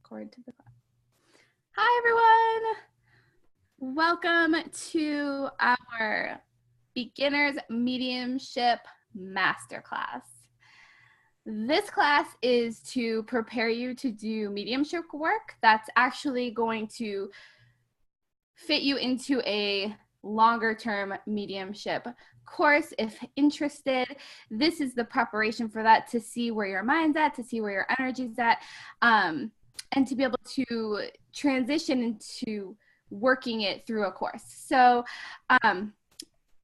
record to the class. Hi, everyone. Welcome to our Beginner's Mediumship Masterclass. This class is to prepare you to do mediumship work that's actually going to fit you into a longer-term mediumship course. If interested, this is the preparation for that, to see where your mind's at, to see where your energy's at, and to be able to transition into working it through a course. So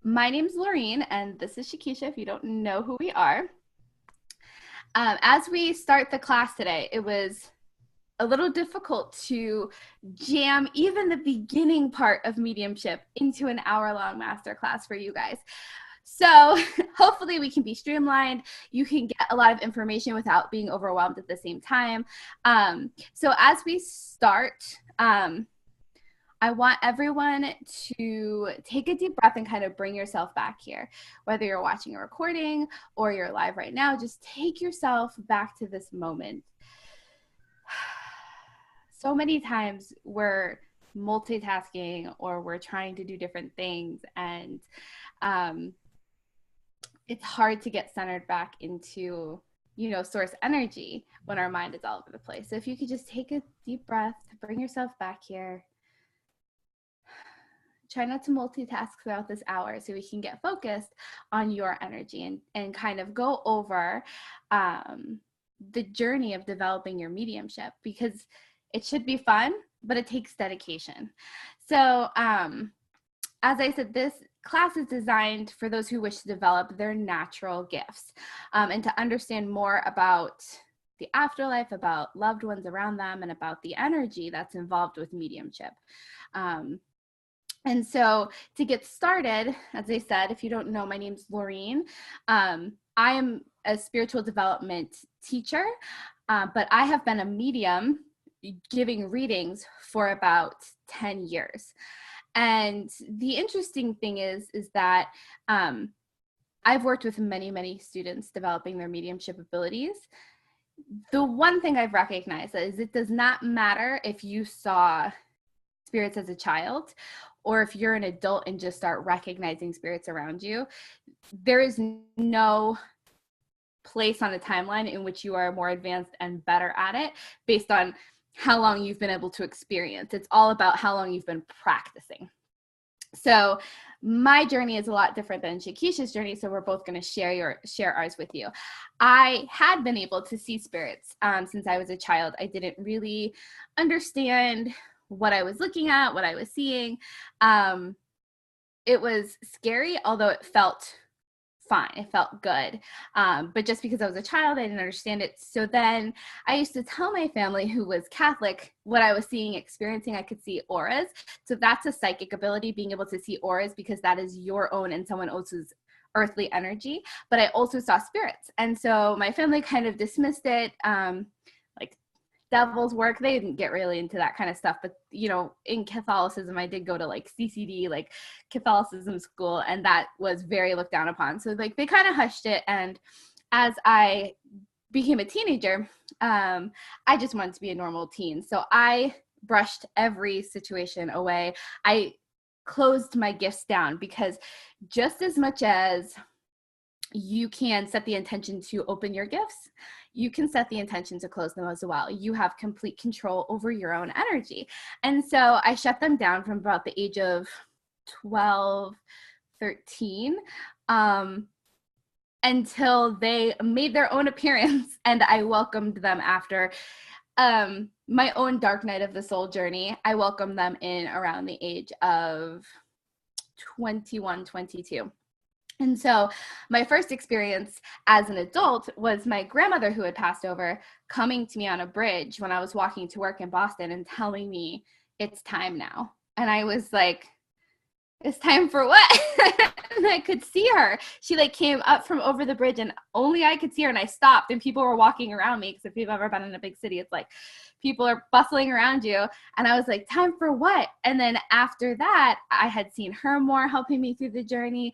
my name's Laureen, and this is Shakisha, if you don't know who we are. As we start the class today, it was a little difficult to jam even the beginning part of mediumship into an hour-long masterclass for you guys. So hopefully we can be streamlined. You can get a lot of information without being overwhelmed at the same time. So as we start, I want everyone to take a deep breath and kind of bring yourself back here. Whether you're watching a recording or you're live right now, just take yourself back to this moment. So many times we're multitasking or we're trying to do different things, and it's hard to get centered back into, source energy when our mind is all over the place. So if you could just take a deep breath to bring yourself back here. Try not to multitask throughout this hour so we can get focused on your energy and kind of go over the journey of developing your mediumship, because it should be fun, but it takes dedication. So as I said, this class is designed for those who wish to develop their natural gifts and to understand more about the afterlife, about loved ones around them, and about the energy that's involved with mediumship. And so to get started, as I said, if you don't know, my name's Laureen. I am a spiritual development teacher, but I have been a medium giving readings for about 10 years. And the interesting thing is that I've worked with many, many students developing their mediumship abilities. The one thing I've recognized is it does not matter if you saw spirits as a child or if you're an adult and just start recognizing spirits around you. There is no place on a timeline in which you are more advanced and better at it based on how long you've been able to experience. It's all about how long you've been practicing. So my journey is a lot different than Shakisha's journey, so we're both going to share ours with you. I had been able to see spirits since I was a child. I didn't really understand what I was looking at, what I was seeing. It was scary, although it felt fine. It felt good. But just because I was a child, I didn't understand it. So then I used to tell my family, who was Catholic, what I was seeing, experiencing. I could see auras. So that's a psychic ability, being able to see auras, because that is your own and someone else's earthly energy. But I also saw spirits. And so my family kind of dismissed it, like devil's work. They didn't get really into that kind of stuff, but in Catholicism, I did go to like CCD, like Catholicism school, and that was very looked down upon. So like they kind of hushed it. And as I became a teenager, I just wanted to be a normal teen. So I brushed every situation away. I closed my gifts down, because just as much as you can set the intention to open your gifts, you can set the intention to close them as well. You have complete control over your own energy. And so I shut them down from about the age of 12, 13, until they made their own appearance, and I welcomed them after my own dark night of the soul journey. I welcomed them in around the age of 21, 22. And so my first experience as an adult was my grandmother, who had passed over, coming to me on a bridge when I was walking to work in Boston and telling me, "It's time now." And I was like, "It's time for what?" And I could see her. She like came up from over the bridge and only I could see her, and I stopped and people were walking around me, because if you've ever been in a big city, it's like people are bustling around you. And I was like, "Time for what?" And then after that, I had seen her more, helping me through the journey.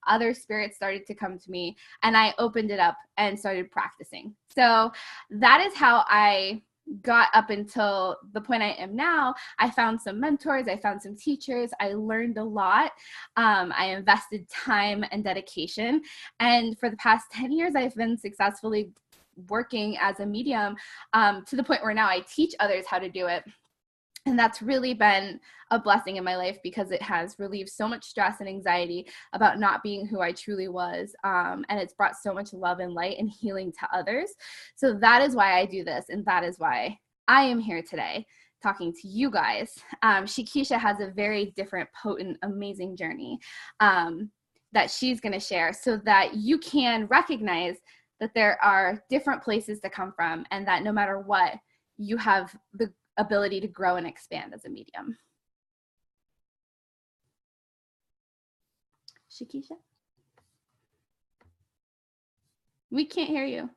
Other spirits started to come to me, and I opened it up and started practicing. So that is how I got up until the point I am now, I found some mentors, I found some teachers, I learned a lot. I invested time and dedication. And for the past 10 years, I've been successfully working as a medium, to the point where now I teach others how to do it. And that's really been a blessing in my life, because it has relieved so much stress and anxiety about not being who I truly was. And it's brought so much love and light and healing to others. So that is why I do this. And that is why I am here today talking to you guys. Shakisha has a very different, potent, amazing journey that she's going to share, so that you can recognize that there are different places to come from, and that no matter what, you have the ability to grow and expand as a medium. Shakisha? We can't hear you.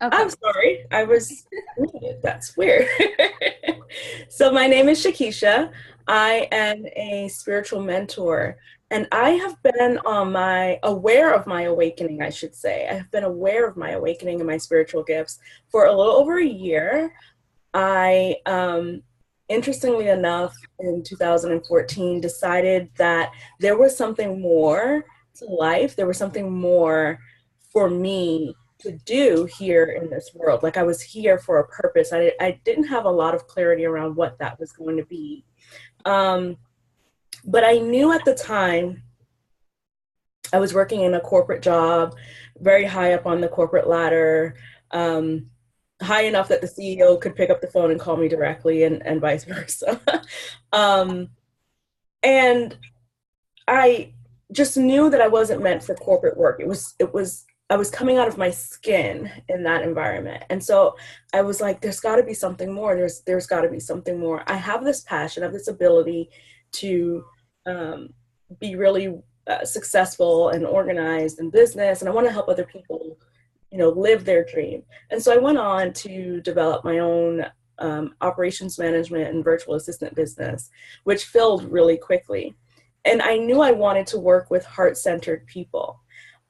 Okay. I'm sorry, I was muted. That's weird. So my name is Shakisha. I am a spiritual mentor, and I have been aware of my awakening, I should say. I have been aware of my awakening and my spiritual gifts for a little over a year. I, interestingly enough, in 2014, decided that there was something more to life. There was something more for me to do here in this world. Like, I was here for a purpose. I didn't have a lot of clarity around what that was going to be. But I knew at the time I was working in a corporate job, very high up on the corporate ladder, high enough that the CEO could pick up the phone and call me directly, and vice versa. And I just knew that I wasn't meant for corporate work. I was coming out of my skin in that environment. And so I was like, there's got to be something more. There's got to be something more. I have this passion, I have this ability to be really successful and organized in business. And I want to help other people, live their dream. And so I went on to develop my own operations management and virtual assistant business, which filled really quickly. And I knew I wanted to work with heart-centered people.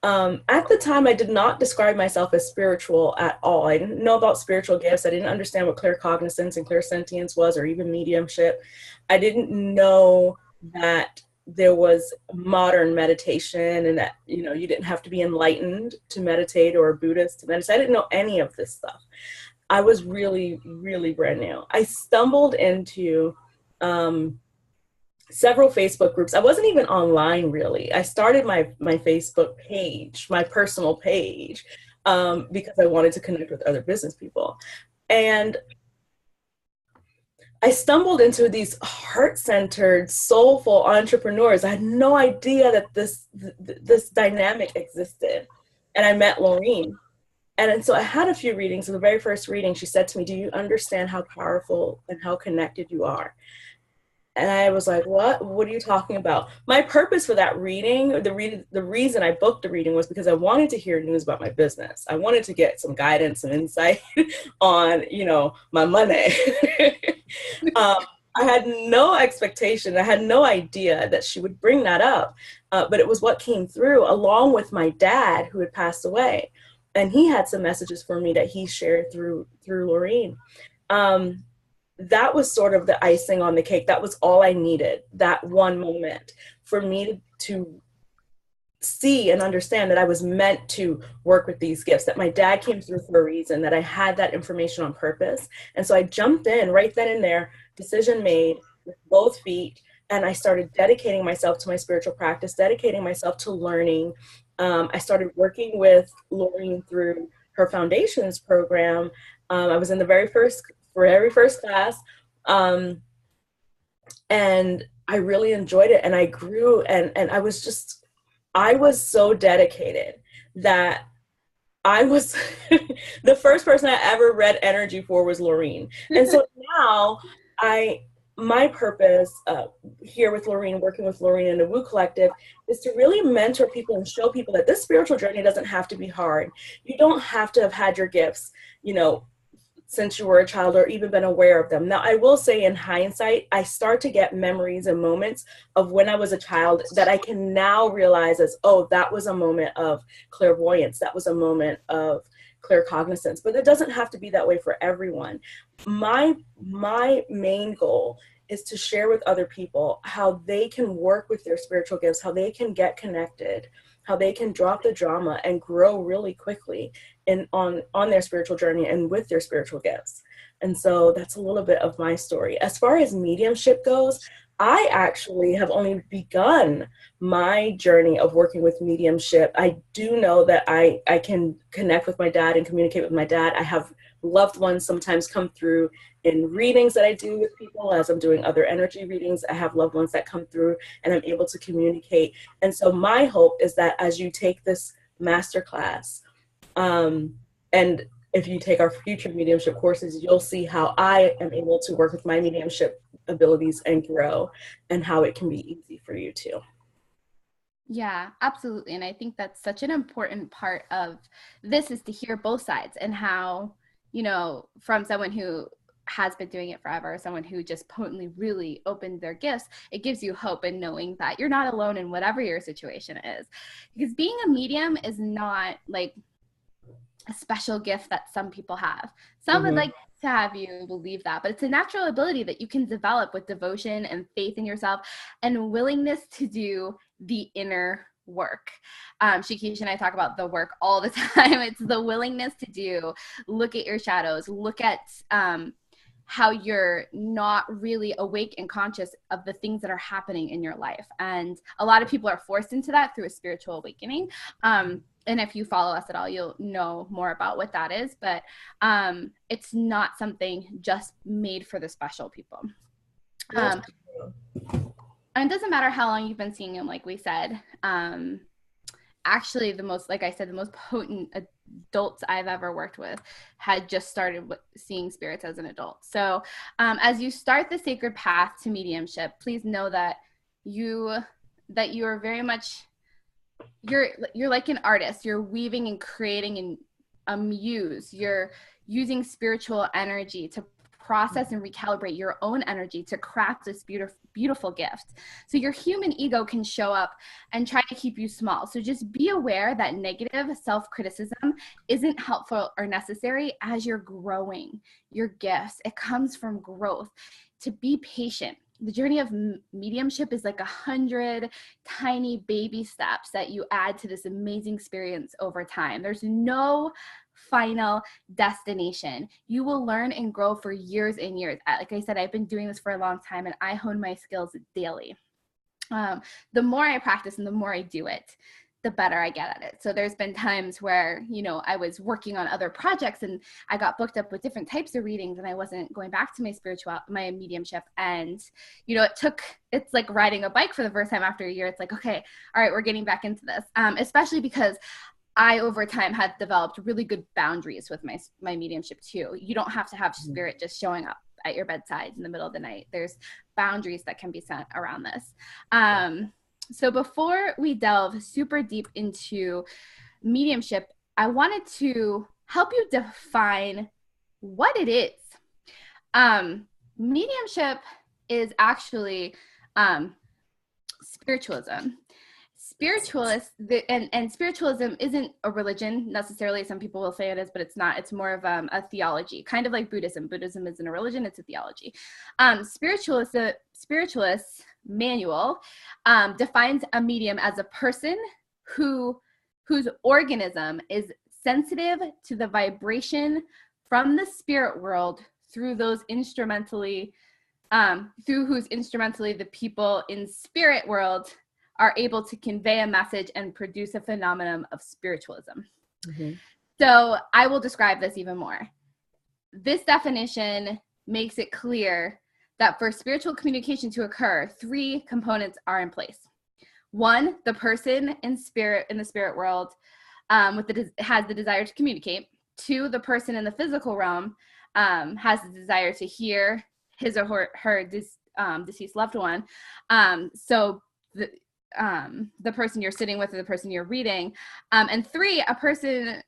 At the time, I did not describe myself as spiritual at all. I didn't know about spiritual gifts. I didn't understand what claircognizance and clairsentience was, or even mediumship. I didn't know that there was modern meditation, and that, you didn't have to be enlightened to meditate, or a Buddhist to meditate. I didn't know any of this stuff. I was really, really brand new. I stumbled into several Facebook groups. I wasn't even online, really. I started my Facebook page, my personal page, because I wanted to connect with other business people. And I stumbled into these heart-centered, soulful entrepreneurs. I had no idea that this dynamic existed. And I met Laureen. And so I had a few readings. In the very first reading, she said to me, "Do you understand how powerful and how connected you are?" And I was like, what are you talking about? My purpose for that reading, the reason I booked the reading, was because I wanted to hear news about my business. I wanted to get some guidance and insight on, my money. I had no expectation. I had no idea that she would bring that up. But it was what came through, along with my dad, who had passed away. And he had some messages for me that he shared through Laureen. That was sort of the icing on the cake. That was all I needed, that one moment, for me to see and understand that I was meant to work with these gifts, that my dad came through for a reason, that I had that information on purpose. And so I jumped in right then and there, decision made, with both feet, and I started dedicating myself to my spiritual practice, dedicating myself to learning. I started working with Laureen through her foundations program. I was in the very first class, and I really enjoyed it, and I grew, and I was so dedicated that I was the first person I ever read energy for was Laureen. And so now my purpose here with Laureen, working with Laureen and the Woo Collective, is to really mentor people and show people that this spiritual journey doesn't have to be hard. You don't have to have had your gifts, since you were a child, or even been aware of them. Now, I will say, in hindsight, I start to get memories and moments of when I was a child that I can now realize as, oh, that was a moment of clairvoyance. That was a moment of clear cognizance, but it doesn't have to be that way for everyone. My main goal is to share with other people how they can work with their spiritual gifts, how they can get connected, how they can drop the drama and grow really quickly on their spiritual journey and with their spiritual gifts. And so that's a little bit of my story. As far as mediumship goes, I actually have only begun my journey of working with mediumship. I do know that I can connect with my dad and communicate with my dad. I have loved ones sometimes come through in readings that I do with people as I'm doing other energy readings. I have loved ones that come through and I'm able to communicate. And so my hope is that as you take this masterclass, and if you take our future mediumship courses, you'll see how I am able to work with my mediumship abilities and grow, and how it can be easy for you too. Yeah, absolutely. And I think that's such an important part of this, is to hear both sides, and how, you know, from someone who has been doing it forever, someone who just potently really opened their gifts, it gives you hope in knowing that you're not alone in whatever your situation is. Because being a medium is not like a special gift that some people have. Some would like to have you believe that, but it's a natural ability that you can develop with devotion and faith in yourself and willingness to do the inner work. Shikisha and I talk about the work all the time. It's the willingness to look at your shadows, look at how you're not really awake and conscious of the things that are happening in your life. And a lot of people are forced into that through a spiritual awakening. And if you follow us at all, you'll know more about what that is. But it's not something just made for the special people. And it doesn't matter how long you've been seeing him, like we said. Actually, the most potent adults I've ever worked with had just started seeing spirits as an adult. So as you start the sacred path to mediumship, please know that you are very much, you're like an artist. You're weaving and creating and a muse. You're using spiritual energy to process and recalibrate your own energy to craft this beautiful gift. So your human ego can show up and try to keep you small. So just be aware that negative self-criticism isn't helpful or necessary as you're growing your gifts. It comes from growth. To be patient. The journey of mediumship is like 100 tiny baby steps that you add to this amazing experience over time. There's no final destination. You will learn and grow for years and years. Like I said, I've been doing this for a long time, and I hone my skills daily. The more I practice and the more I do it, the better I get at it. So there's been times where, you know, I was working on other projects and I got booked up with different types of readings and I wasn't going back to my mediumship. And, you know, it's like riding a bike for the first time after a year. It's like, okay, all right, we're getting back into this. Especially because I, over time, had developed really good boundaries with my mediumship too. You don't have to have spirit just showing up at your bedside in the middle of the night. There's boundaries that can be set around this. So before we delve super deep into mediumship, I wanted to help you define what it is. Mediumship is actually spiritualism. And spiritualism isn't a religion necessarily. Some people will say it is, but it's not. It's more of a theology, kind of like Buddhism. Buddhism isn't a religion, it's a theology. Spiritualist manual defines a medium as a person whose organism is sensitive to the vibration from the spirit world through whose instrumentally the people in spirit world are able to convey a message and produce a phenomenon of spiritualism. Mm-hmm. So I will describe this even more. This definition makes it clear that for spiritual communication to occur, 3 components are in place. 1, the person in the spirit world has the desire to communicate. 2, the person in the physical realm has the desire to hear his or her deceased loved one. So the person you're sitting with or the person you're reading. And 3, a person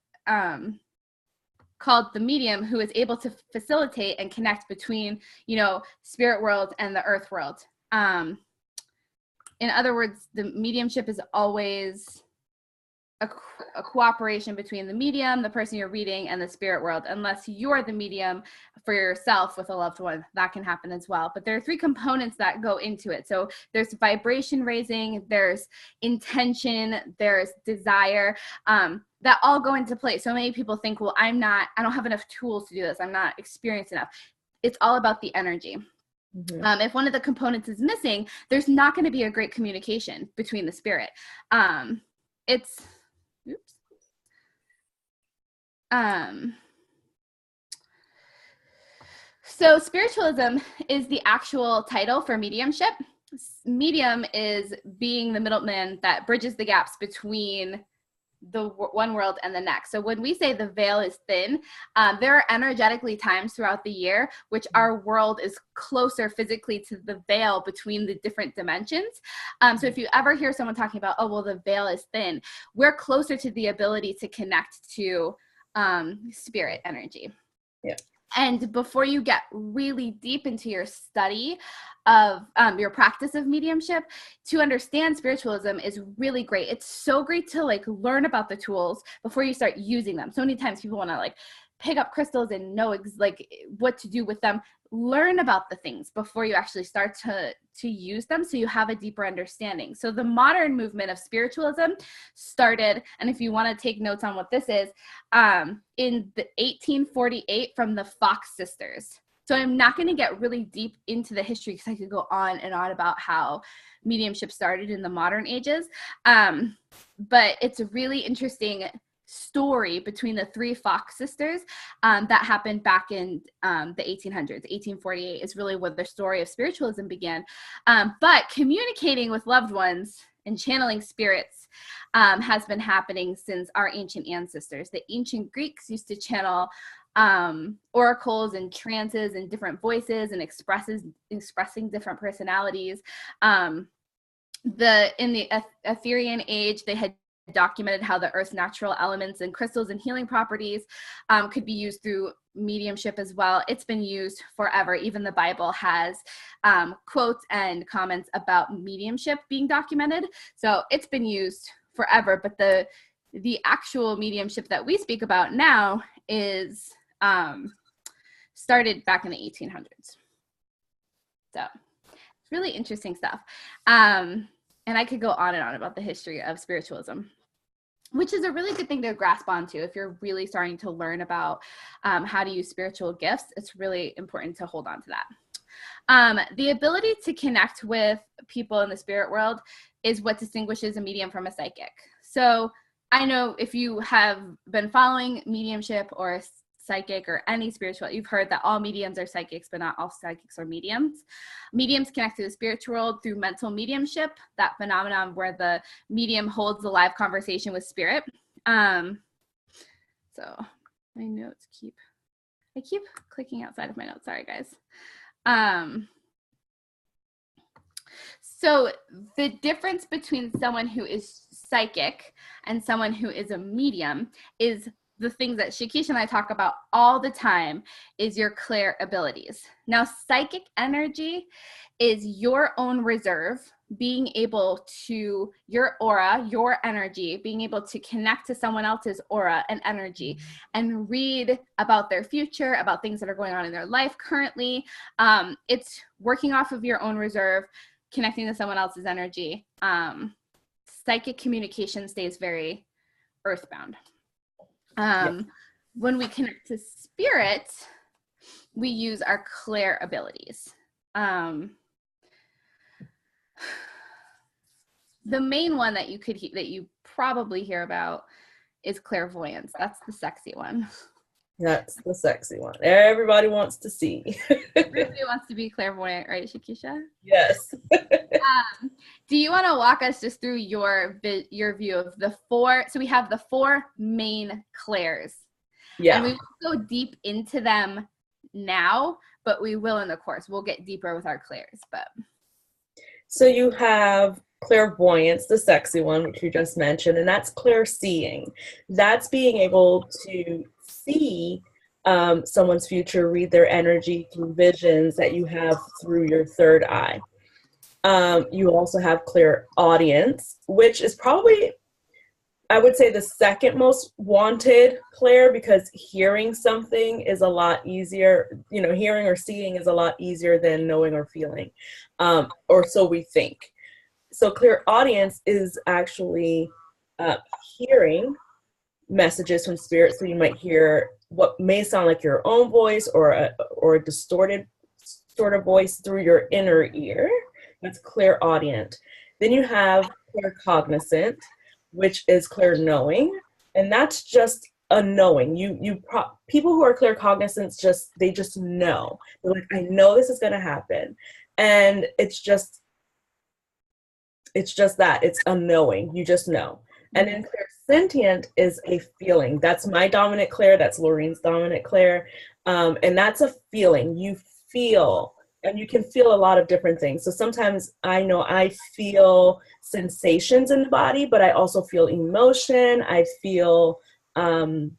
called the medium, who is able to facilitate and connect between, you know, spirit world and the earth world. In other words, the mediumship is always a cooperation between the medium, the person you're reading, and the spirit world. Unless you're the medium for yourself with a loved one, that can happen as well. But there are three components that go into it. So there's vibration raising, there's intention, there's desire, that all go into play. So many people think, well, I don't have enough tools to do this. I'm not experienced enough. It's all about the energy. Mm-hmm. If one of the components is missing, there's not going to be a great communication between the spirit. So spiritualism is the actual title for mediumship. Medium is being the middleman that bridges the gaps between the one world and the next. So when we say the veil is thin, there are energetically times throughout the year which our world is closer physically to the veil between the different dimensions. So if you ever hear someone talking about, oh, well, the veil is thin, we're closer to the ability to connect to spirit energy. Yeah. And before you get really deep into your study of your practice of mediumship, to understand spiritualism is really great. It's so great to like learn about the tools before you start using them. So many times people want to like pick up crystals and know like what to do with them. Learn about the things before you actually start to use them, so you have a deeper understanding. So the modern movement of spiritualism started, and if you want to take notes on what this is, in the 1848 from the Fox sisters. So I'm not going to get really deep into the history because I could go on and on about how mediumship started in the modern ages. But it's a really interesting story between the three Fox sisters that happened back in the 1800s. 1848 is really where the story of spiritualism began. But communicating with loved ones and channeling spirits has been happening since our ancient ancestors. The ancient Greeks used to channel oracles and trances and different voices and expressing different personalities. In the Arthurian age, they had documented how the earth's natural elements and crystals and healing properties could be used through mediumship as well. It's been used forever. Even the Bible has quotes and comments about mediumship being documented. So it's been used forever, but the actual mediumship that we speak about now is started back in the 1800s. So it's really interesting stuff. And I could go on and on about the history of spiritualism, which is a really good thing to grasp onto if you're really starting to learn about how to use spiritual gifts. It's really important to hold on to that. The ability to connect with people in the spirit world is what distinguishes a medium from a psychic. So I know if you have been following mediumship or psychic or any spiritual, you've heard that all mediums are psychics, but not all psychics are mediums. Mediums connect to the spiritual world through mental mediumship, that phenomenon where the medium holds a live conversation with spirit. So my notes I keep clicking outside of my notes. Sorry, guys. So the difference between someone who is psychic and someone who is a medium is the things that Shakisha and I talk about all the time is your clair abilities. Now, psychic energy is your own reserve, being able to, your aura, your energy, being able to connect to someone else's aura and energy and read about their future, about things that are going on in their life currently. It's working off of your own reserve, connecting to someone else's energy. Psychic communication stays very earthbound. When we connect to spirit, we use our clair abilities. The main one that you probably hear about is clairvoyance. That's the sexy one. That's the sexy one. Everybody wants to see. Everybody wants to be clairvoyant, right, Shakisha? Yes. Do you want to walk us just through your view of the four? So we have the four main clairs. Yeah. And we won't go deep into them now, but we will in the course. We'll get deeper with our clairs. So you have clairvoyance, the sexy one, which you just mentioned, and that's clairseeing. That's being able to see someone's future, read their energy through visions that you have through your third eye. You also have clairaudience, which is probably I would say the second most wanted clair, because hearing something is a lot easier. Hearing or seeing is a lot easier than knowing or feeling, or so we think. So clairaudience is actually hearing messages from spirit. So you might hear what may sound like your own voice, or a distorted sort of voice through your inner ear. That's clairaudient. Then you have claircognizant, which is clairknowing, and that's just a knowing. People who are claircognizant they just know. They're like, I know this is going to happen, and it's just that it's a knowing. You just know. And then clairsentient is a feeling. That's my dominant clair. That's Laureen's dominant clair, and that's a feeling. You feel, and you can feel a lot of different things. So sometimes I know I feel sensations in the body, but I also feel emotion. I feel, I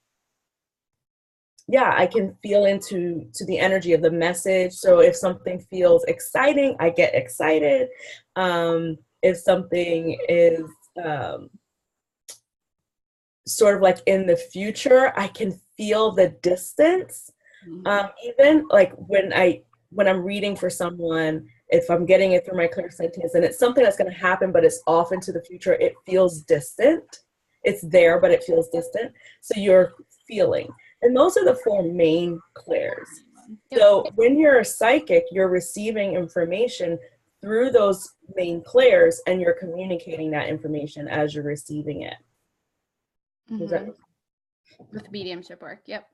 can feel into the energy of the message. So if something feels exciting, I get excited. If something is sort of like in the future, I can feel the distance. Even like when I'm reading for someone, if I'm getting it through my clairsentience and it's something that's going to happen, but it's off into the future, it feels distant. It's there, but it feels distant. So you're feeling. And those are the four main clairs. So when you're a psychic, you're receiving information through those main clairs, and you're communicating that information as you're receiving it. With mediumship work, yep.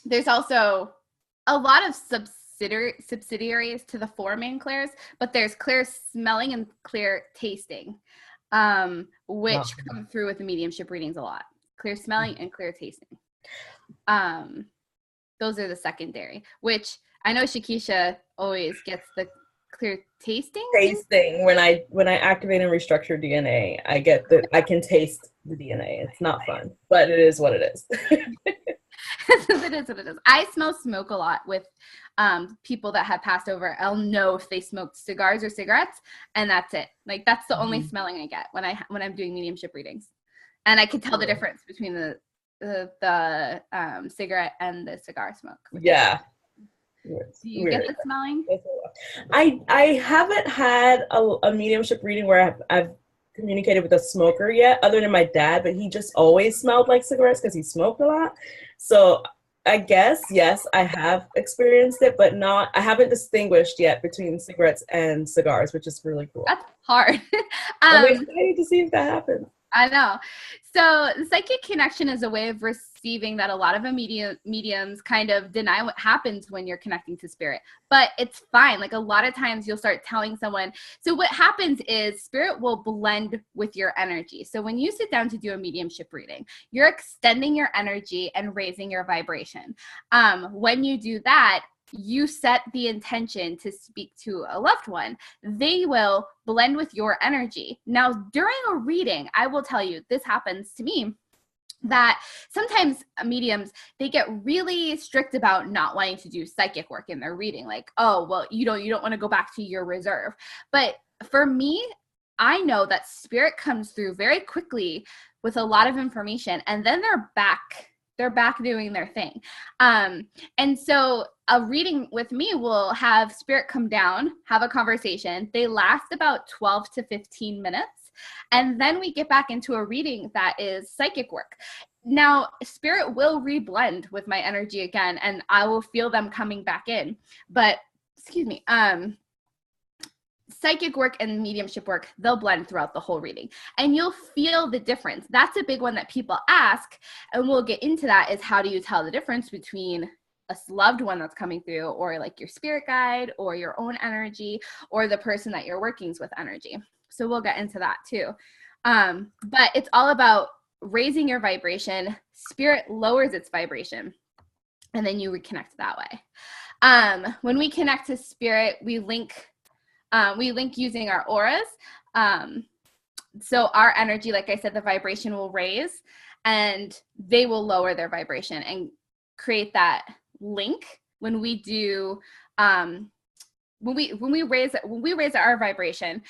There's also a lot of subsidiaries to the four main clairs, but there's clear smelling and clear tasting, which come through with the mediumship readings a lot. Clear smelling and clear tasting. Those are the secondary, which I know Shakisha always gets the clear tasting. When I activate and restructure DNA, I can taste the DNA. It's not fun, but it is what it is. It is what it is. I smell smoke a lot with people that have passed over. I'll know if they smoked cigars or cigarettes, and that's it. Like that's the only smelling I get when I'm doing mediumship readings, and I can tell the difference between the cigarette and the cigar smoke. Yeah. Do you get the smelling? I haven't had a mediumship reading where I've communicated with a smoker yet, other than my dad, but he just always smelled like cigarettes because he smoked a lot. So I guess, yes, I have experienced it, but I haven't distinguished yet between cigarettes and cigars, which is really cool. That's hard. I'm excited to see if that happens. I know. So the psychic connection is a way of receiving that a lot of mediums kind of deny what happens when you're connecting to spirit, but it's fine. Like a lot of times you'll start telling someone. So what happens is spirit will blend with your energy. So when you sit down to do a mediumship reading, you're extending your energy and raising your vibration. When you do that, you set the intention to speak to a loved one. They will blend with your energy. Now, during a reading, I will tell you, this happens to me, that sometimes mediums, they get really strict about not wanting to do psychic work in their reading. Like, oh, well, you don't want to go back to your reserve. But for me, I know that spirit comes through very quickly with a lot of information, and then they're back doing their thing. And so a reading with me will have spirit come down, have a conversation. They last about 12 to 15 minutes. And then we get back into a reading that is psychic work. Now, spirit will reblend with my energy again, and I will feel them coming back in. But, psychic work and mediumship work, they'll blend throughout the whole reading, and you'll feel the difference. That's a big one that people ask, and we'll get into that, is how do you tell the difference between a loved one that's coming through, or like your spirit guide, or your own energy, or the person that you're working with energy. So we'll get into that too. But it's all about raising your vibration. Spirit lowers its vibration, and then you reconnect that way. When we connect to spirit, we link using our auras. So our energy, like I said, the vibration will raise, and they will lower their vibration and create that link. When we do, when we raise our vibration,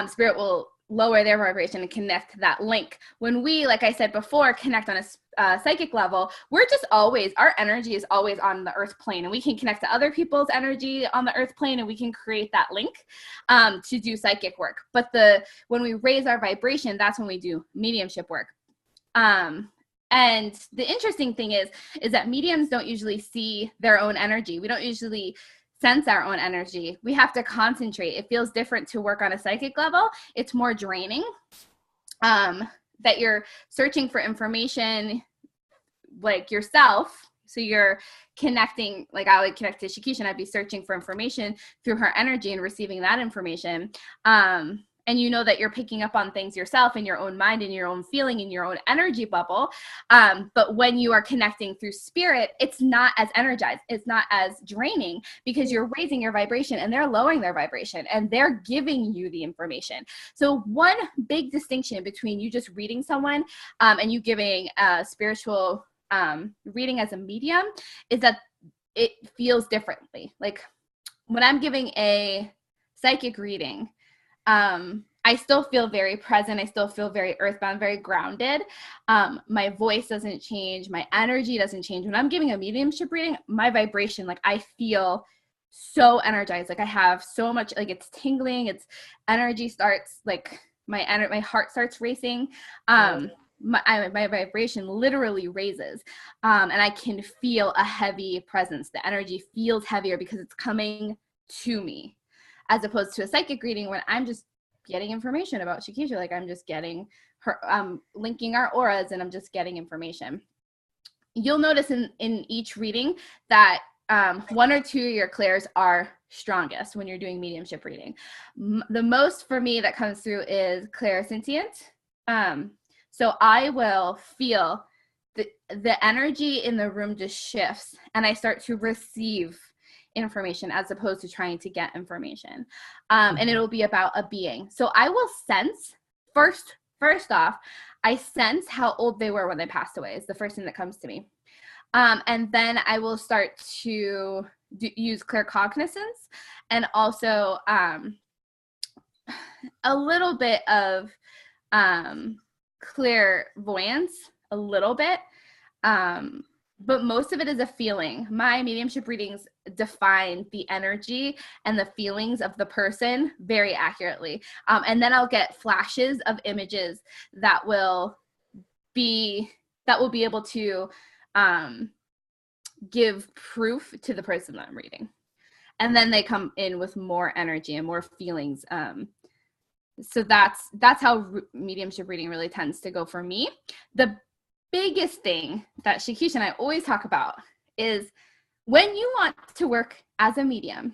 spirit will lower their vibration and connect to that link. When we, like I said before, connect on a psychic level, we're just always, our energy is always on the earth plane, and we can connect to other people's energy on the earth plane, and we can create that link to do psychic work. But when we raise our vibration, that's when we do mediumship work. And the interesting thing is that mediums don't usually see their own energy. We don't usually sense our own energy. We have to concentrate. It feels different to work on a psychic level. It's more draining, that you're searching for information like yourself. So you're connecting, like I would connect to Shakisha, and I'd be searching for information through her energy and receiving that information. And you know that you're picking up on things yourself in your own mind, in your own feeling, in your own energy bubble. But when you are connecting through spirit, it's not as energized. It's not as draining, because you're raising your vibration and they're lowering their vibration and they're giving you the information. So one big distinction between you just reading someone and you giving a spiritual reading as a medium is that it feels differently. Like when I'm giving a psychic reading, I still feel very present. I still feel very earthbound, very grounded. My voice doesn't change. My energy doesn't change. When I'm giving a mediumship reading, my vibration, like I feel so energized. Like I have so much, like it's tingling. It's energy starts, like my heart starts racing. My vibration literally raises, and I can feel a heavy presence. The energy feels heavier because it's coming to me, as opposed to a psychic reading when I'm just getting information about Shakisha. Like I'm just getting her, linking our auras, and I'm just getting information. You'll notice in each reading that one or two of your clairs are strongest when you're doing mediumship reading. The most for me that comes through is clairsentient. So I will feel the energy in the room just shifts, and I start to receive information as opposed to trying to get information. And it'll be about a being. So I will sense, first off, I sense how old they were when they passed away. Is the first thing that comes to me. And then I will start to use claircognizance, and also a little bit of clairvoyance, a little bit. But most of it is a feeling. My mediumship readings define the energy and the feelings of the person very accurately. And then I'll get flashes of images that will be able to give proof to the person that I'm reading. And then they come in with more energy and more feelings. So that's how mediumship reading really tends to go for me. The biggest thing that Shakisha and I always talk about is when you want to work as a medium,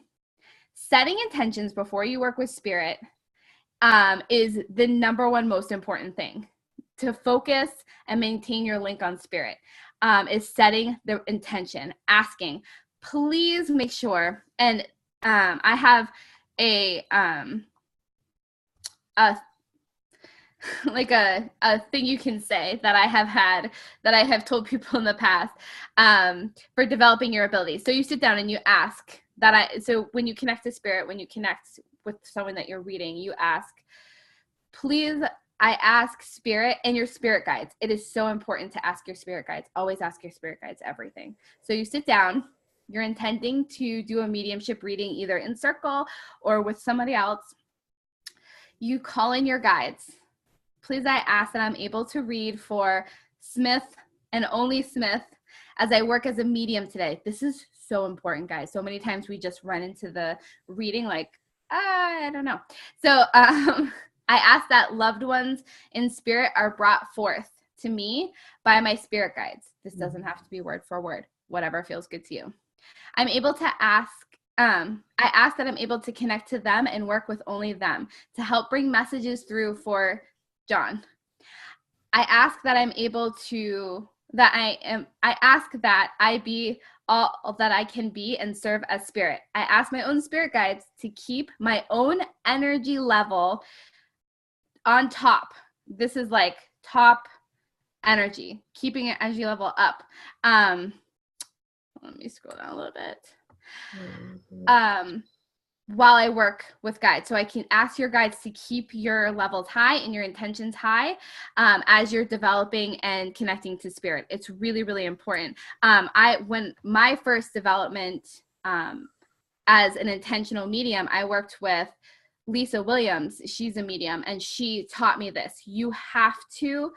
setting intentions before you work with spirit is the number one most important thing. To focus and maintain your link on spirit is setting the intention, asking, please make sure. And I have a like a thing you can say that I have told people in the past for developing your abilities. So you sit down and you ask so when you connect to spirit, when you connect with someone that you're reading, you ask, please, I ask spirit and your spirit guides. It is so important to ask your spirit guides. Always ask your spirit guides everything. So you sit down, you're intending to do a mediumship reading either in circle or with somebody else. You call in your guides. Please, I ask that I'm able to read for Smith and only Smith as I work as a medium today. This is so important, guys. So many times we just run into the reading like, I don't know. So I ask that loved ones in spirit are brought forth to me by my spirit guides. This doesn't have to be word for word, whatever feels good to you. I'm able to ask, I ask that I'm able to connect to them and work with only them to help bring messages through for John. I ask that I'm able to, I ask that I be all that I can be and serve as spirit. I ask my own spirit guides to keep my own energy level on top. This is like top energy, keeping an energy level up. Let me scroll down a little bit. while I work with guides. So I can ask your guides to keep your levels high and your intentions high as you're developing and connecting to spirit. It's really, really important. When my first development as an intentional medium, I worked with Lisa Williams. She's a medium, and she taught me this. You have to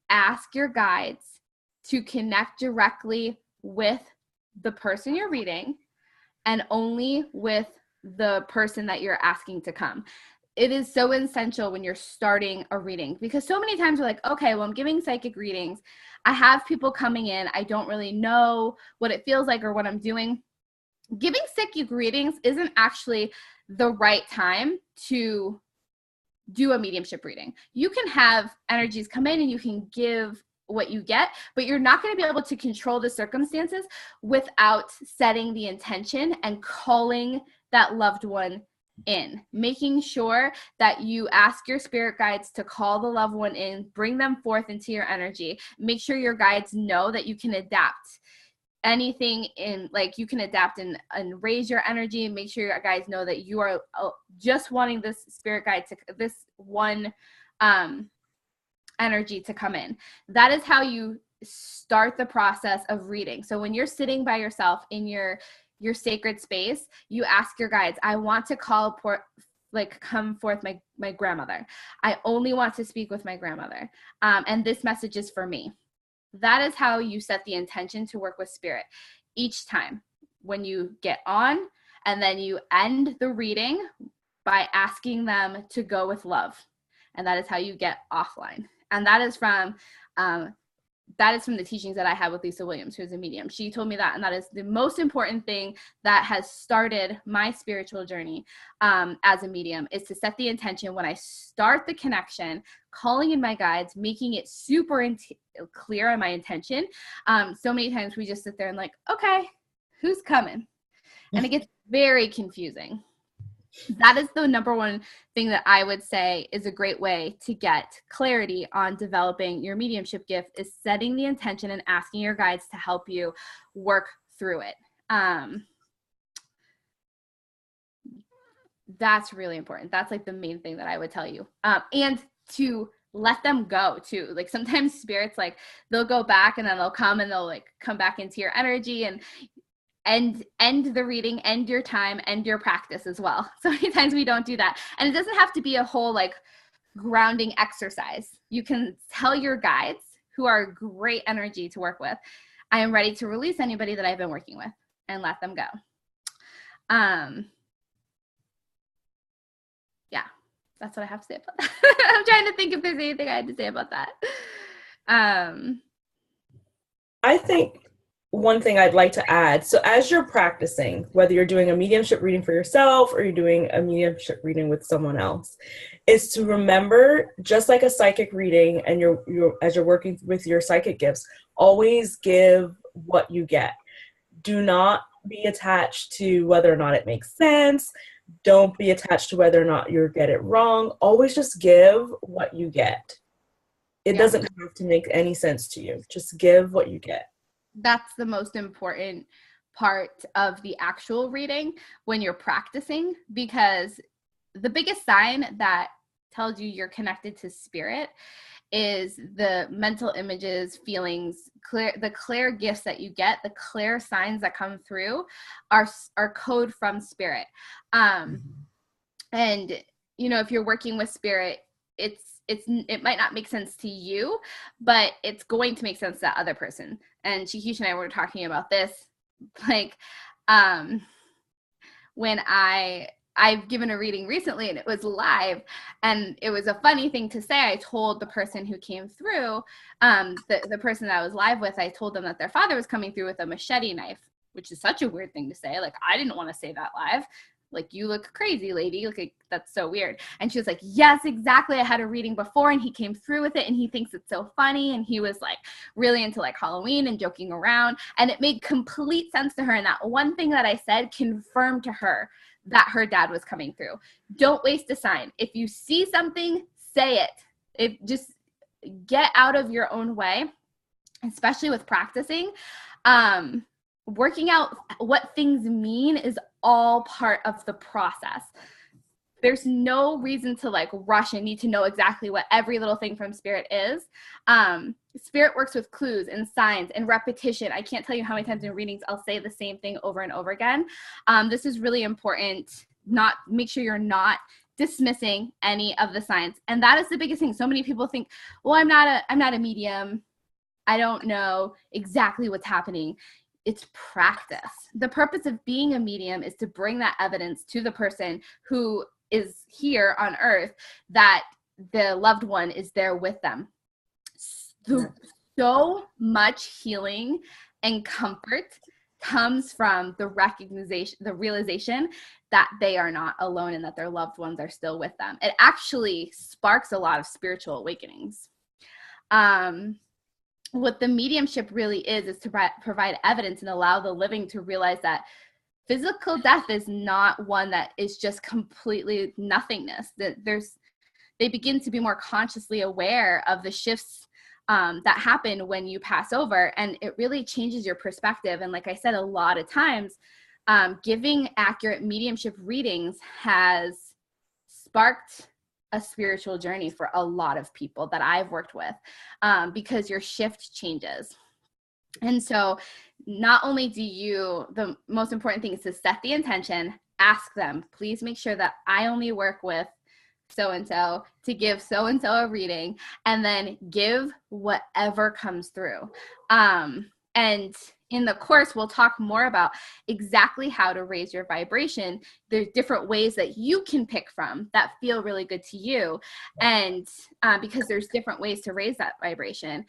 ask your guides to connect directly with the person you're reading and only with the person that you're asking to come. It is so essential when you're starting a reading, because so many times we're like, okay, well, I'm giving psychic readings. I have people coming in. I don't really know what it feels like or what I'm doing. Giving psychic readings isn't actually the right time to do a mediumship reading. You can have energies come in and you can give what you get, but you're not going to be able to control the circumstances without setting the intention and calling that loved one in, making sure that you ask your spirit guides to call the loved one in, bring them forth into your energy. Make sure your guides know that you can adapt anything in, like, you can adapt and raise your energy, and make sure your guides know that you are just wanting this spirit guide to this one energy to come in. That is how you start the process of reading. So when you're sitting by yourself in your sacred space, you ask your guides, I want to call come forth my grandmother. I only want to speak with my grandmother. And this message is for me. That is how you set the intention to work with spirit each time when you get on, and then you end the reading by asking them to go with love. And that is how you get offline. And that is from the teachings that I had with Lisa Williams, who's a medium. She told me that, and that is the most important thing that has started my spiritual journey as a medium, is to set the intention when I start the connection, calling in my guides, making it super clear on my intention. So many times we just sit there and like, okay, who's coming? And it gets very confusing. That is the number one thing that I would say is a great way to get clarity on developing your mediumship gift, is setting the intention and asking your guides to help you work through it. That's really important. That's like the main thing that I would tell you. And to let them go too. Like sometimes spirits, like they'll go back and then they'll come and they'll like come back into your energy and end the reading, end your time, end your practice as well. So many times we don't do that. And it doesn't have to be a whole like grounding exercise. You can tell your guides, who are great energy to work with, I am ready to release anybody that I've been working with, and let them go. Yeah, that's what I have to say about that. I'm trying to think if there's anything I had to say about that. I think one thing I'd like to add, so as you're practicing, whether you're doing a mediumship reading for yourself or you're doing a mediumship reading with someone else, is to remember, just like a psychic reading, and as you're working with your psychic gifts, always give what you get. Do not be attached to whether or not it makes sense. Don't be attached to whether or not you get it wrong. Always just give what you get. It doesn't have to make any sense to you. Just give what you get. That's the most important part of the actual reading when you're practicing, because the biggest sign that tells you you're connected to spirit is the mental images, feelings, the clear gifts that you get, the clear signs that come through are code from spirit. And you know, if you're working with spirit, it might not make sense to you, but it's going to make sense to that other person. And Shikisha and I were talking about this, like, when I've given a reading recently and it was live, and it was a funny thing to say. I told the person who came through, the person that I was live with, I told them that their father was coming through with a machete knife, which is such a weird thing to say. Like, I didn't want to say that live. Like, you look crazy, lady. Like, that's so weird. And she was like, yes, exactly. I had a reading before and he came through with it and he thinks it's so funny. And he was like really into like Halloween and joking around. And it made complete sense to her. And that one thing that I said confirmed to her that her dad was coming through. Don't waste a sign. If you see something, say it. Just get out of your own way, especially with practicing. Working out what things mean is all part of the process. There's no reason to like rush and need to know exactly what every little thing from spirit is. Spirit works with clues and signs and repetition. I can't tell you how many times in readings I'll say the same thing over and over again. This is really important. Make sure you're not dismissing any of the signs. And that is the biggest thing. So many people think, well, I'm not a medium. I don't know exactly what's happening. It's practice. The purpose of being a medium is to bring that evidence to the person who is here on earth that the loved one is there with them. So much healing and comfort comes from the realization that they are not alone and that their loved ones are still with them. It actually sparks a lot of spiritual awakenings. What the mediumship really is to provide evidence and allow the living to realize that physical death is not one that is just completely nothingness. They begin to be more consciously aware of the shifts that happen when you pass over, and it really changes your perspective. And like I said, a lot of times, giving accurate mediumship readings has sparked a spiritual journey for a lot of people that I've worked with, because your shift changes. And so not only the most important thing is to set the intention, ask them, please make sure that I only work with so-and-so to give so-and-so a reading, and then give whatever comes through. And in the course, we'll talk more about exactly how to raise your vibration. There's different ways that you can pick from that feel really good to you. And because there's different ways to raise that vibration,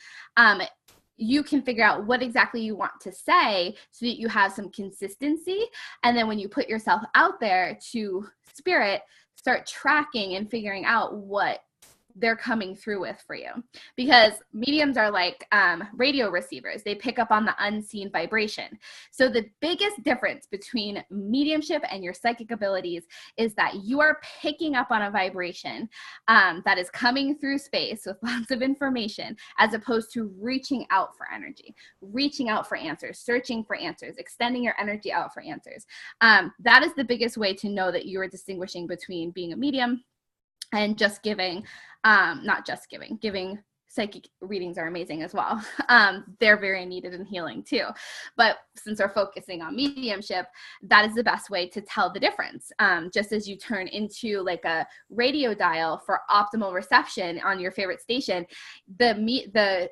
you can figure out what exactly you want to say so that you have some consistency. And then when you put yourself out there to spirit, start tracking and figuring out what they're coming through with for you. Because mediums are like radio receivers. They pick up on the unseen vibration. So the biggest difference between mediumship and your psychic abilities is that you are picking up on a vibration that is coming through space with lots of information, as opposed to reaching out for energy, reaching out for answers, searching for answers, extending your energy out for answers. That is the biggest way to know that you are distinguishing between being a medium and just giving. Not just giving psychic readings are amazing as well. They're very needed in healing too. But since we're focusing on mediumship, that is the best way to tell the difference. Just as you turn into like a radio dial for optimal reception on your favorite station, the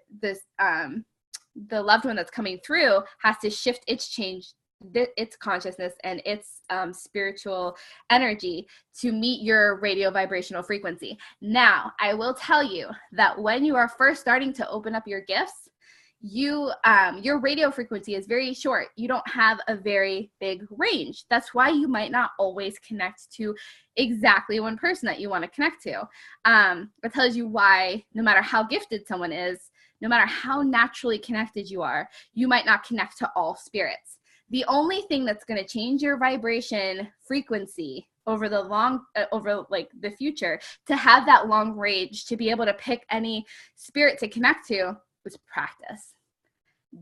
loved one that's coming through has to shift its consciousness and its spiritual energy to meet your radio vibrational frequency. Now, I will tell you that when you are first starting to open up your gifts, your radio frequency is very short. You don't have a very big range. That's why you might not always connect to exactly one person that you want to connect to. It tells you why, no matter how gifted someone is, no matter how naturally connected you are, you might not connect to all spirits. The only thing that's going to change your vibration frequency over the future, to have that long range, to be able to pick any spirit to connect to, was practice,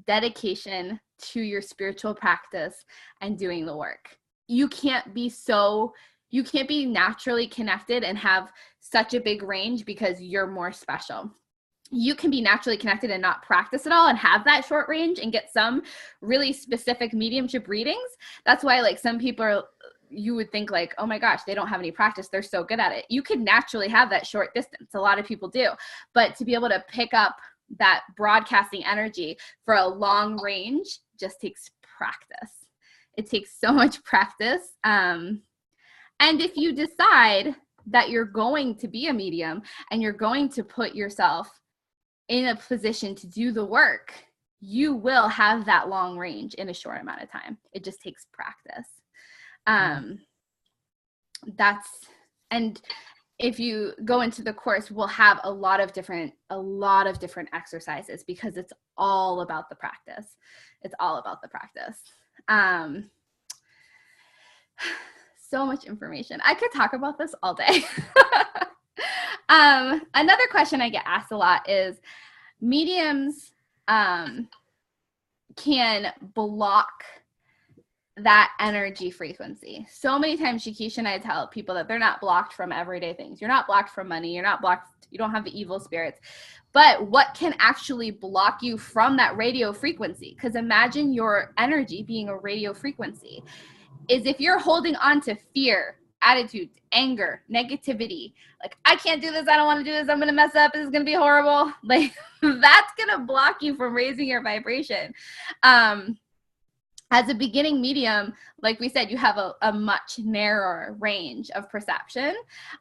dedication to your spiritual practice and doing the work. You can't be naturally connected and have such a big range because you're more special. You can be naturally connected and not practice at all and have that short range and get some really specific mediumship readings. That's why like some people you would think like, oh my gosh, they don't have any practice, they're so good at it. You could naturally have that short distance. A lot of people do. But to be able to pick up that broadcasting energy for a long range just takes practice. It takes so much practice. And if you decide that you're going to be a medium and you're going to put yourself in a position to do the work, you will have that long range in a short amount of time. It just takes practice. And if you go into the course, we'll have a lot of different exercises because it's all about the practice. It's all about the practice. So much information. I could talk about this all day. Another question I get asked a lot is mediums can block that energy frequency. So many times, Shakisha and I tell people that they're not blocked from everyday things. You're not blocked from money. You're not blocked. You don't have the evil spirits. But what can actually block you from that radio frequency? Because imagine your energy being a radio frequency. Is if you're holding on to fear, attitudes, anger, negativity, like, I can't do this, I don't want to do this, I'm going to mess up, this is going to be horrible. Like, that's going to block you from raising your vibration. As a beginning medium, like we said, you have a much narrower range of perception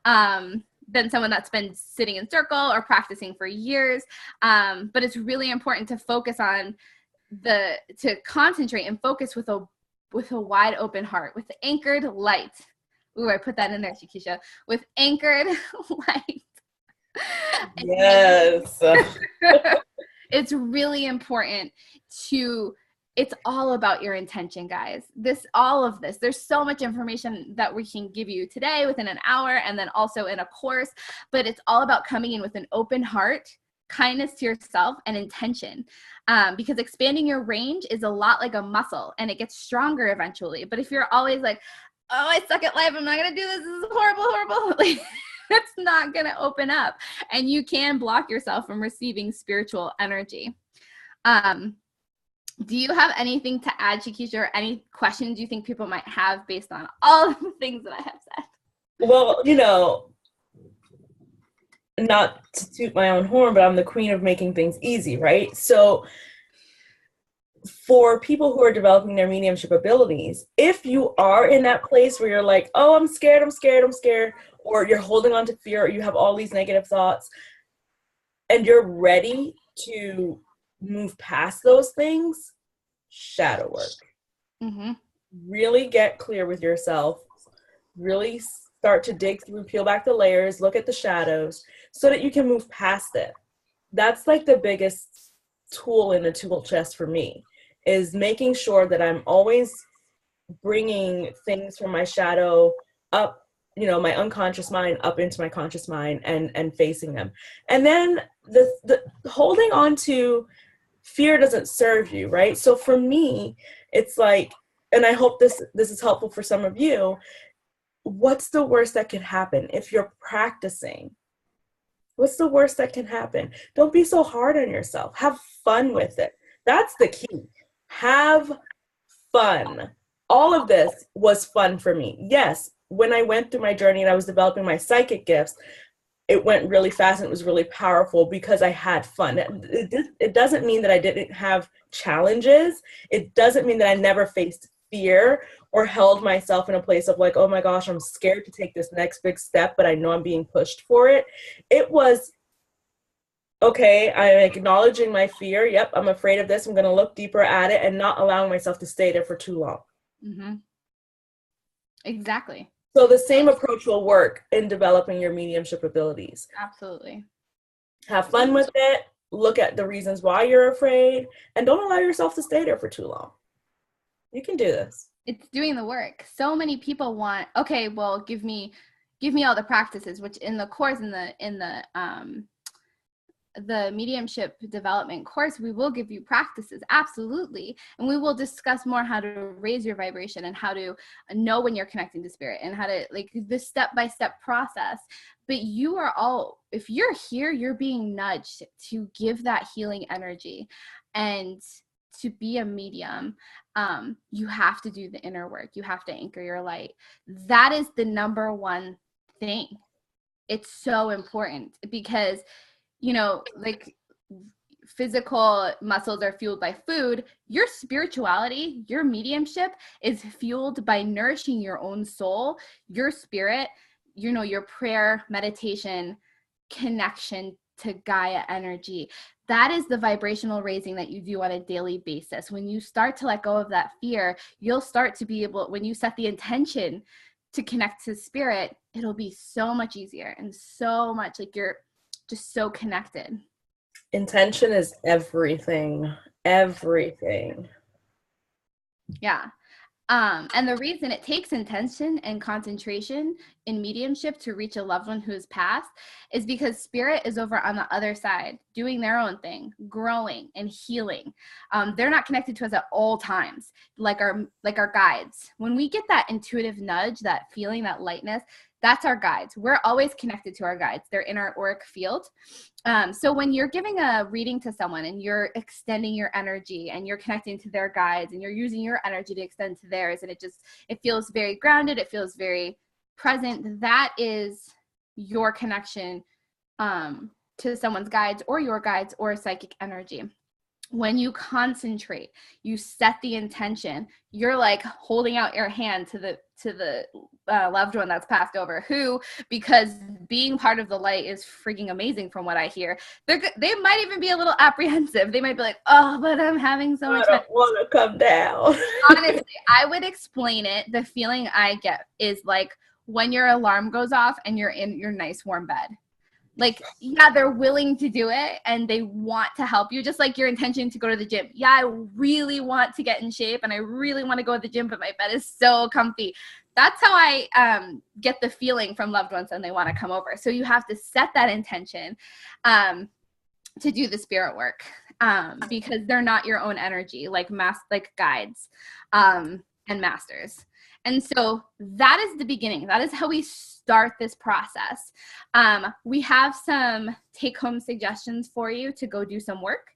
than someone that's been sitting in circle or practicing for years. But it's really important to focus on to concentrate and focus with a wide open heart, with the anchored light. Ooh, I put that in there, Shakisha. With anchored light. Yes. It's really important it's all about your intention, guys. All of this, there's so much information that we can give you today within an hour and then also in a course, but it's all about coming in with an open heart, kindness to yourself, and intention. Because expanding your range is a lot like a muscle, and it gets stronger eventually. But if you're always like, oh, I suck at life, I'm not going to do this is horrible, like, it's not going to open up, and you can block yourself from receiving spiritual energy. Do you have anything to add, Shakisha, or any questions you think people might have based on all of the things that I have said? Well, not to toot my own horn, but I'm the queen of making things easy, right? So for people who are developing their mediumship abilities, if you are in that place where you're like, oh, I'm scared, or you're holding on to fear, or you have all these negative thoughts, and you're ready to move past those things, shadow work. Mm-hmm. Really get clear with yourself. Really start to dig through, peel back the layers, look at the shadows so that you can move past it. That's like the biggest tool in the tool chest for me, is making sure that I'm always bringing things from my shadow up, my unconscious mind up into my conscious mind and facing them. And then the holding on to fear doesn't serve you, right? So for me, it's like, and I hope this is helpful for some of you, what's the worst that could happen if you're practicing? What's the worst that can happen? Don't be so hard on yourself. Have fun with it. That's the key. Have fun. All of this was fun for me. Yes, when I went through my journey and I was developing my psychic gifts, it went really fast and it was really powerful because I had fun. It doesn't mean that I didn't have challenges. It doesn't mean that I never faced fear or held myself in a place of like, oh my gosh, I'm scared to take this next big step, but I know I'm being pushed for it. It was, okay, I'm acknowledging my fear. Yep, I'm afraid of this. I'm going to look deeper at it and not allowing myself to stay there for too long. Mm-hmm. Exactly. So the same approach will work in developing your mediumship abilities. Absolutely. Have fun with it. Look at the reasons why you're afraid, and don't allow yourself to stay there for too long. You can do this. It's doing the work. So many people want, okay, well, give me all the practices, which in the course, in the mediumship development course, we will give you practices, absolutely, and we will discuss more how to raise your vibration and how to know when you're connecting to spirit and how to, like, this step-by-step process. But if you're here, you're being nudged to give that healing energy, and to be a medium, you have to do the inner work. You have to anchor your light. That is the number one thing. It's so important because, like, physical muscles are fueled by food. Your spirituality, your mediumship is fueled by nourishing your own soul, your spirit, your prayer, meditation, connection to Gaia energy. That is the vibrational raising that you do on a daily basis. When you start to let go of that fear, you'll start to be able, when you set the intention to connect to spirit, it'll be so much easier and so much like you're just so connected. Intention is everything. Everything. Yeah. And the reason it takes intention and concentration in mediumship to reach a loved one who has passed is because spirit is over on the other side doing their own thing, growing and healing. They're not connected to us at all times, like our guides. When we get that intuitive nudge, that feeling, that lightness, that's our guides. We're always connected to our guides. They're in our auric field. So when you're giving a reading to someone and you're extending your energy and you're connecting to their guides and you're using your energy to extend to theirs, and it feels very grounded, it feels very present, that is your connection to someone's guides or your guides or psychic energy. When you concentrate, you set the intention, you're like holding out your hand to the loved one that's passed over, who, because being part of the light is freaking amazing from what I hear, they might even be a little apprehensive. They might be like, oh, but I'm having so much. I don't want to come down. Honestly, I would explain it. The feeling I get is like when your alarm goes off and you're in your nice warm bed. Like, yeah, they're willing to do it and they want to help you, just like your intention to go to the gym. Yeah, I really want to get in shape and I really want to go to the gym, but my bed is so comfy. That's how I get the feeling from loved ones when they want to come over. So you have to set that intention to do the spirit work because they're not your own energy, like guides and masters. And so that is the beginning. That is how we start this process. We have some take-home suggestions for you to go do some work.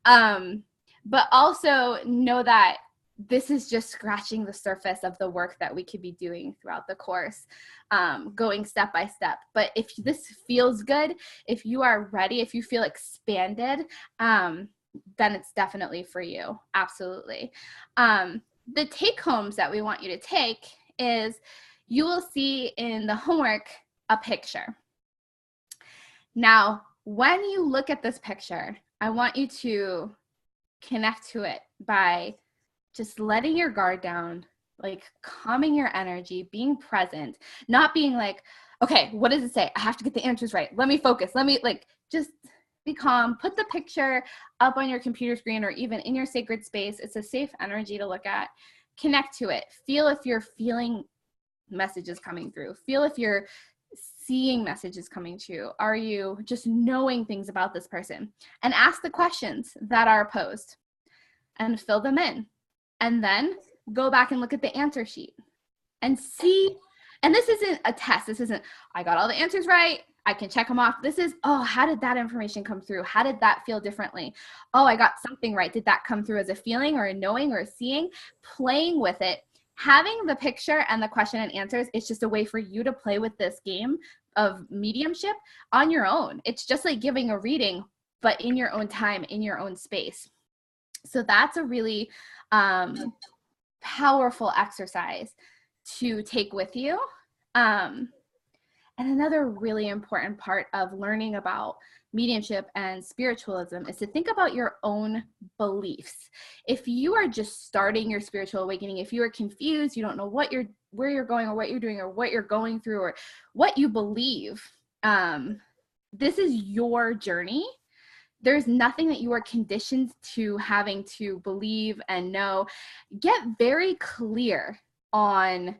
But also know that this is just scratching the surface of the work that we could be doing throughout the course, going step by step. But if this feels good, if you are ready, if you feel expanded, then it's definitely for you. Absolutely. The take-homes that we want you to take is you will see in the homework a picture. Now, when you look at this picture, I want you to connect to it by just letting your guard down, like calming your energy, being present, not being like, okay, what does it say? I have to get the answers right. Let me focus. Just be calm. Put the picture up on your computer screen or even in your sacred space. It's a safe energy to look at. Connect to it. Feel if you're feeling messages coming through. Feel if you're seeing messages coming to you. Are you just knowing things about this person? And ask the questions that are posed and fill them in. And then go back and look at the answer sheet and see. And this isn't a test. This isn't, I got all the answers right, I can check them off. This is, oh, how did that information come through? How did that feel differently? Oh, I got something right. Did that come through as a feeling or a knowing or a seeing? Playing with it. Having the picture and the question and answers is just a way for you to play with this game of mediumship on your own. It's just like giving a reading, but in your own time, in your own space. So that's a really powerful exercise to take with you. And another really important part of learning about mediumship and spiritualism is to think about your own beliefs. If you are just starting your spiritual awakening, if you are confused, you don't know where you're going or what you're doing or what you're going through or what you believe, this is your journey. There's nothing that you are conditioned to having to believe and know. Get very clear on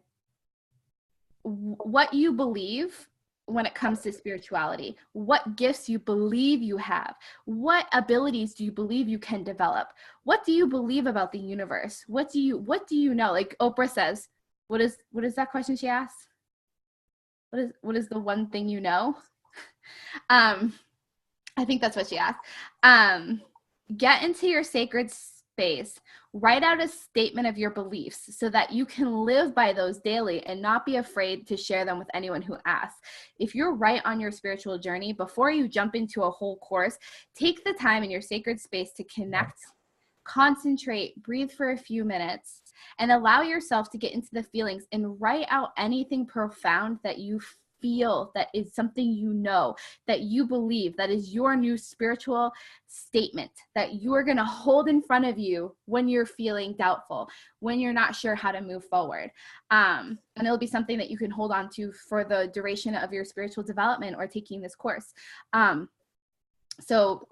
what you believe when it comes to spirituality, what gifts you believe you have, what abilities do you believe you can develop, what do you believe about the universe, what do you know? Like Oprah says, what is that question she asked? What is the one thing you know? I think that's what she asked. Get into your sacred space. Write out a statement of your beliefs so that you can live by those daily and not be afraid to share them with anyone who asks. If you're right on your spiritual journey, before you jump into a whole course, take the time in your sacred space to connect, concentrate, breathe for a few minutes, and allow yourself to get into the feelings and write out anything profound that you feel that is something you know, that you believe, that is your new spiritual statement that you're going to hold in front of you when you're feeling doubtful, when you're not sure how to move forward. And it'll be something that you can hold on to for the duration of your spiritual development or taking this course. So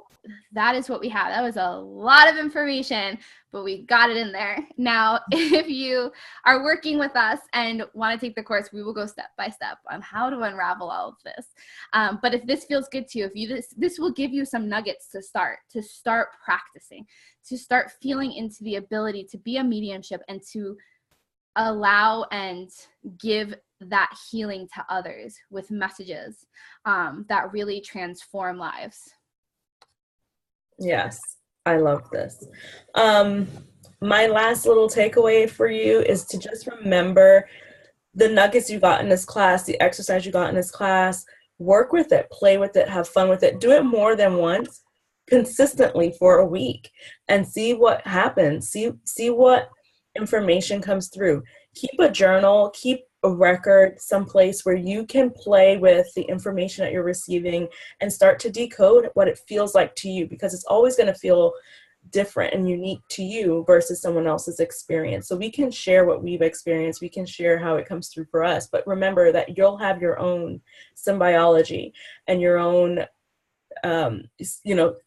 that is what we have. That was a lot of information, but we got it in there. Now, if you are working with us and want to take the course, we will go step by step on how to unravel all of this. But if this feels good to you, if you this will give you some nuggets to start practicing, to start feeling into the ability to be a mediumship and to allow and give that healing to others with messages that really transform lives. Yes, I love this. My last little takeaway for you is to just remember the nuggets you got in this class, the exercise you got in this class. Work with it, play with it, have fun with it. Do it more than once, consistently for a week, and see what happens. See what information comes through. Keep a journal, keep a record someplace where you can play with the information that you're receiving and start to decode what it feels like to you, because it's always going to feel different and unique to you versus someone else's experience. So we can share what we've experienced, we can share how it comes through for us, but remember that you'll have your own symbiology and your own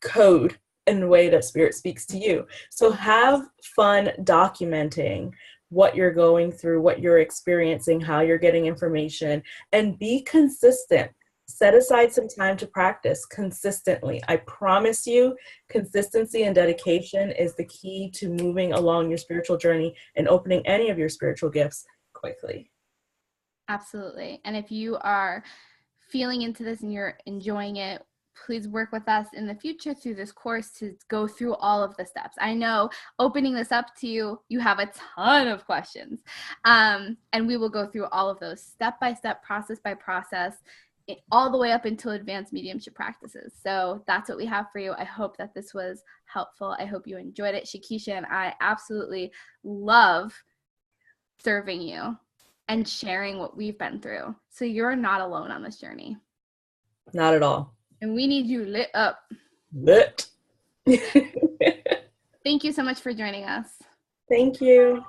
code in the way that spirit speaks to you. So have fun documenting what you're going through, what you're experiencing, how you're getting information, and be consistent. Set aside some time to practice consistently. I promise you, consistency and dedication is the key to moving along your spiritual journey and opening any of your spiritual gifts quickly. Absolutely. And if you are feeling into this and you're enjoying it, please work with us in the future through this course to go through all of the steps. I know opening this up to you, you have a ton of questions. And we will go through all of those step by step, process by process, all the way up until advanced mediumship practices. So that's what we have for you. I hope that this was helpful. I hope you enjoyed it. Shakisha and I absolutely love serving you and sharing what we've been through. So you're not alone on this journey. Not at all. And we need you lit up. Lit. Thank you so much for joining us. Thank you.